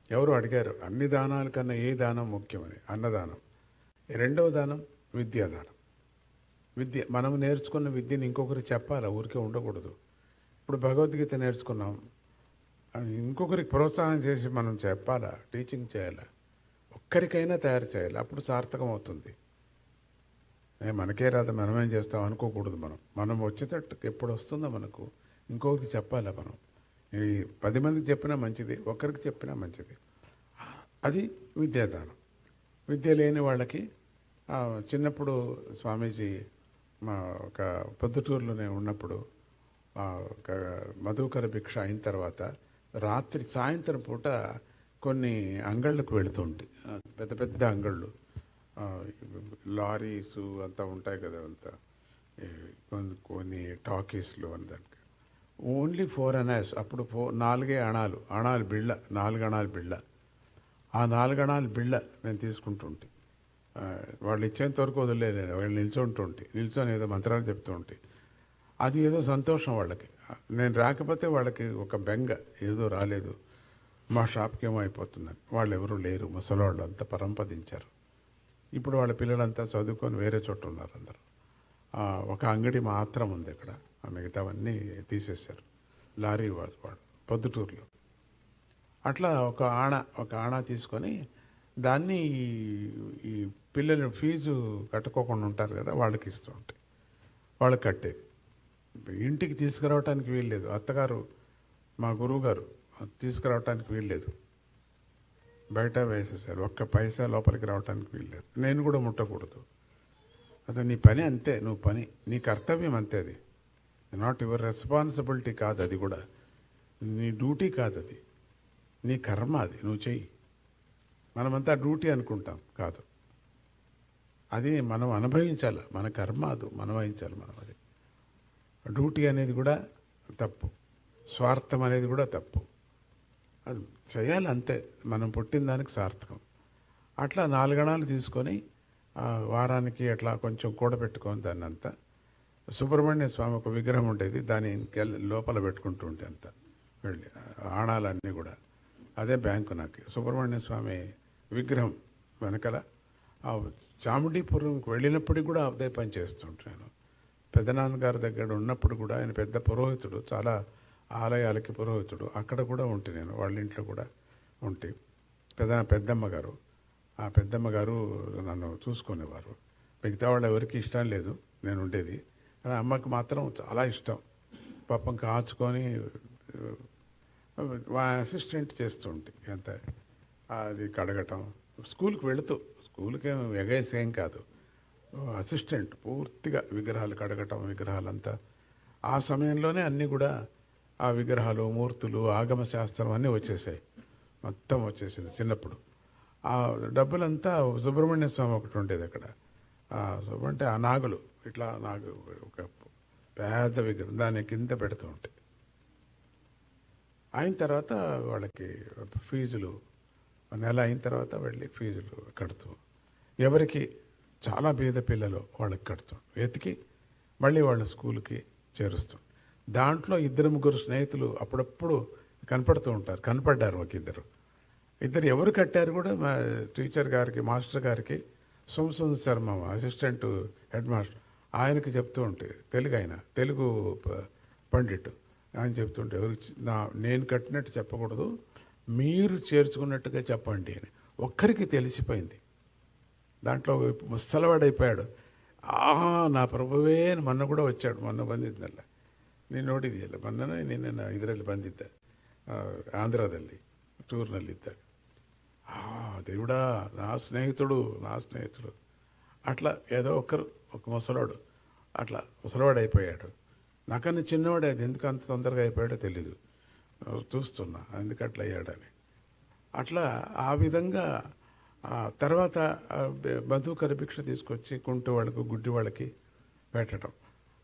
ఎవరు అడిగారు అన్ని దానాల కన్నా ఏ దానం ముఖ్యమని. అన్నదానం. రెండవ దానం విద్యాదానం. విద్య మనం నేర్చుకున్న విద్యని ఇంకొకరికి చెప్పాలి, ఊరికే ఉండకూడదు. ఇప్పుడు భగవద్గీత నేర్చుకున్నాం, ఇంకొకరికి ప్రోత్సాహం చేసి మనం చెప్పాలా, టీచింగ్ చేయాలా, ఒక్కరికైనా తయారు చేయాలి. అప్పుడు సార్థకం అవుతుంది. మనకే రాదు మనమేం చేస్తాం అనుకోకూడదు. మనం వచ్చేటట్టు ఎప్పుడు వస్తుందో మనకు ఇంకొకరికి చెప్పాలా. మనం ఈ 10 మందికి చెప్పినా మంచిది, ఒక్కరికి చెప్పినా మంచిది. అది విద్యాదానం. విద్య లేని వాళ్ళకి చిన్నప్పుడు స్వామీజీ మా ఒక పొద్దుటూరులోనే ఉన్నప్పుడు ఒక మధుకర భిక్ష అయిన తర్వాత రాత్రి సాయంత్రం పూట కొన్ని అంగళ్ళకు వెళుతూ ఉంటాయి, పెద్ద పెద్ద అంగళ్ళు, లారీసు అంతా ఉంటాయి కదా, అంతా కొన్ని టాకీస్లు అని. దానికి ఓన్లీ 4 అనాస్, అప్పుడు 4 అణాలు బిళ్ళ, 4 అణాలు బిళ్ళ. ఆ 4 అణాలు బిళ్ళ నేను తీసుకుంటుంటే వాళ్ళు ఇచ్చేంత వరకు వదిలేదు. వాళ్ళు నిల్చొని ఏదో మంత్రాలు చెప్తూ ఉంటే అది ఏదో సంతోషం వాళ్ళకి. నేను రాకపోతే వాళ్ళకి ఒక బెంగ, ఏదో రాలేదు, మా షాప్కి ఏమో అయిపోతుందని. వాళ్ళు ఎవరు లేరు, ముసలివాళ్ళు అంతా పరంపదించారు. ఇప్పుడు వాళ్ళ పిల్లలంతా చదువుకొని వేరే చోట ఉన్నారు అందరూ. ఒక అంగడి మాత్రం ఉంది అక్కడ, మిగతావన్నీ తీసేశారు. లారీ వాడు పొద్దుటూరులో. అట్లా ఒక ఆణ తీసుకొని దాన్ని ఈ పిల్లలు ఫీజు కట్టుకోకుండా ఉంటారు కదా, వాళ్ళకి ఇస్తూ ఉంటాయి. వాళ్ళకి కట్టేది. ఇంటికి తీసుకురావటానికి వీల్లేదు. అత్తగారు, మా గురువుగారు తీసుకురావటానికి వీల్లేదు, బయట వేసేసారు. ఒక్క పైసా లోపలికి రావటానికి వీల్లేదు. నేను కూడా ముట్టకూడదు. అదే నీ పని అంతే, నువ్వు పని, నీ కర్తవ్యం అంతే. అది నాట్ యువర్ రెస్పాన్సిబిలిటీ కాదు, అది కూడా నీ డ్యూటీ కాదు, అది నీ కర్మ, అది నువ్వు చెయ్యి. మనమంతా డ్యూటీ అనుకుంటాం, కాదు, అది మనం అనుభవించాలి. మన కర్మ అది మనం వహించాలి. మనం అది డ్యూటీ అనేది కూడా తప్పు, స్వార్థం అనేది కూడా తప్పు. అది చేయాలి అంతే, మనం పుట్టిన దానికి సార్థకం. అట్లా 4 అణాలు తీసుకొని వారానికి అట్లా కొంచెం కూడబెట్టుకొని దాన్ని అంతా సుబ్రహ్మణ్య స్వామి ఒక విగ్రహం ఉండేది, దాని లోపల పెట్టుకుంటూ ఉంటే అంతా వెళ్ళి ఆణాలన్నీ కూడా. అదే బ్యాంకు నాకు. సుబ్రహ్మణ్య స్వామి విగ్రహం వెనకాల చాముండీపురంకి వెళ్ళినప్పటికి కూడా అదే పని చేస్తుంటాను. పెద్దనాన్నగారి దగ్గర ఉన్నప్పుడు కూడా ఆయన పెద్ద పురోహితుడు, చాలా ఆలయాలకి పురోహితుడు. అక్కడ కూడా ఉంటే నేను వాళ్ళ ఇంట్లో కూడా ఉంటే పెద్దమ్మ గారు, ఆ పెద్దమ్మ గారు నన్ను చూసుకునేవారు. మిగతా వాళ్ళు ఎవరికి ఇష్టం లేదు నేను ఉండేది, కానీ అమ్మకి మాత్రం చాలా ఇష్టం. పాపం కాచుకొని అసిస్టెంట్ చేస్తూ ఉంటే ఎంత అది కడగటం, స్కూల్కి ఎగేసేం కాదు, అసిస్టెంట్ పూర్తిగా విగ్రహాలు కడగటం, విగ్రహాలంతా. ఆ సమయంలోనే అన్నీ కూడా ఆ విగ్రహాలు, మూర్తులు, ఆగమ శాస్త్రం అన్నీ వచ్చేసాయి, మొత్తం వచ్చేసింది. చిన్నప్పుడు ఆ డబ్బులంతా సుబ్రహ్మణ్య స్వామి ఒకటి ఉండేది అక్కడ. అంటే ఆ నాగులు, ఇట్లా ఒక పెద్ద విగ్రహం, దాని కింద పెడుతూ ఉంటాయి. అయిన తర్వాత వాళ్ళకి ఫీజులు, నెల అయిన తర్వాత వెళ్ళి ఫీజులు కడుతూ, ఎవరికి చాలా బీద పిల్లలు వాళ్ళకి కడుతూ వెతికి మళ్ళీ వాళ్ళ స్కూల్కి చేరుస్తూ. దాంట్లో 2-3 స్నేహితులు అప్పుడప్పుడు కనపడుతూ ఉంటారు. కనపడ్డారు ఇద్దరు ఎవరు కట్టారు కూడా మా టీచర్ గారికి, మాస్టర్ గారికి, Somasundar Sharma assistant head master, ఆయనకి చెప్తూ ఉంటే, తెలుగు పండిట్, ఆయన చెప్తుంటే నేను కట్టినట్టు చెప్పకూడదు, మీరు చేర్చుకున్నట్టుగా చెప్పండి అని. ఒక్కరికి తెలిసిపోయింది. దాంట్లో ముసలవాడైపోయాడు. నా ప్రభువే మొన్న కూడా వచ్చాడు, మొన్న ಬಂದಿದ್ನಲ್ಲ ನೀನು ನೋಡಿದೆಯಲ್ಲ, ಮೊನ್ನೆ ನಿನ್ನ ಇದರಲ್ಲಿ ಬಂದಿದ್ದ ಆಂಧ್ರದಲ್ಲಿ ಟೂರ್ನಲ್ಲಿದ್ದಾಗ. దేవుడా, నా స్నేహితుడు. అట్లా ఏదో ఒక ముసలాడు అట్లా ముసలివాడైపోయాడు. నాకన్నా చిన్నవాడే, అది ఎందుకు అంత తొందరగా అయిపోయాడో తెలీదు, చూస్తున్నా ఎందుకు అట్లా అయ్యాడని. అట్లా ఆ విధంగా తర్వాత మధుకర భిక్ష తీసుకొచ్చి కుంటి వాళ్ళకు, గుడ్డి వాళ్ళకి పెట్టడం.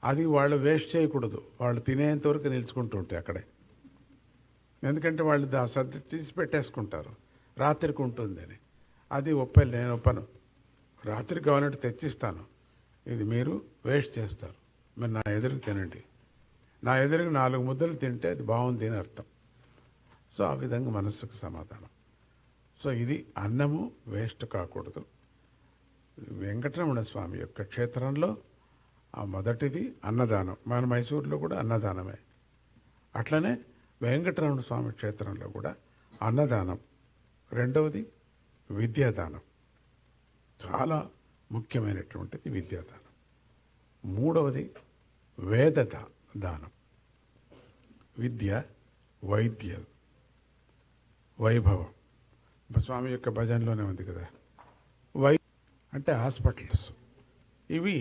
అది వాళ్ళు వేస్ట్ చేయకూడదు, వాళ్ళు తినేంతవరకు నిలుచుకుంటూ ఉంటాయి అక్కడే. ఎందుకంటే వాళ్ళు సర్ది తీసి పెట్టేసుకుంటారు, రాత్రికి ఉంటుందని. అది నేను ఒప్పను. రాత్రికి కావాలంటే తెచ్చిస్తాను, ఇది మీరు వేస్ట్ చేస్తారు, మీరు నా ఎదురుకు తినండి. నా ఎదురుకు 4 ముద్దలు తింటే అది బాగుంది అని అర్థం. సో ఆ విధంగా మనస్సుకు సమాధానం. సో ఇది అన్నము వేస్ట్ కాకూడదు. వెంకటరమణ స్వామి యొక్క క్షేత్రంలో ఆ మొదటిది అన్నదానం. మన మైసూరులో కూడా అన్నదానమే. అట్లనే వెంకటరమణ స్వామి క్షేత్రంలో కూడా అన్నదానం. రెండవది విద్యాదానం, చాలా ముఖ్యమైనటువంటిది విద్యాదానం. మూడవది దానం. విద్య, వైద్యం, వైభవం. స్వామి యొక్క భజనలోనే ఉంది కదా, అంటే హాస్పిటల్స్. ఇవి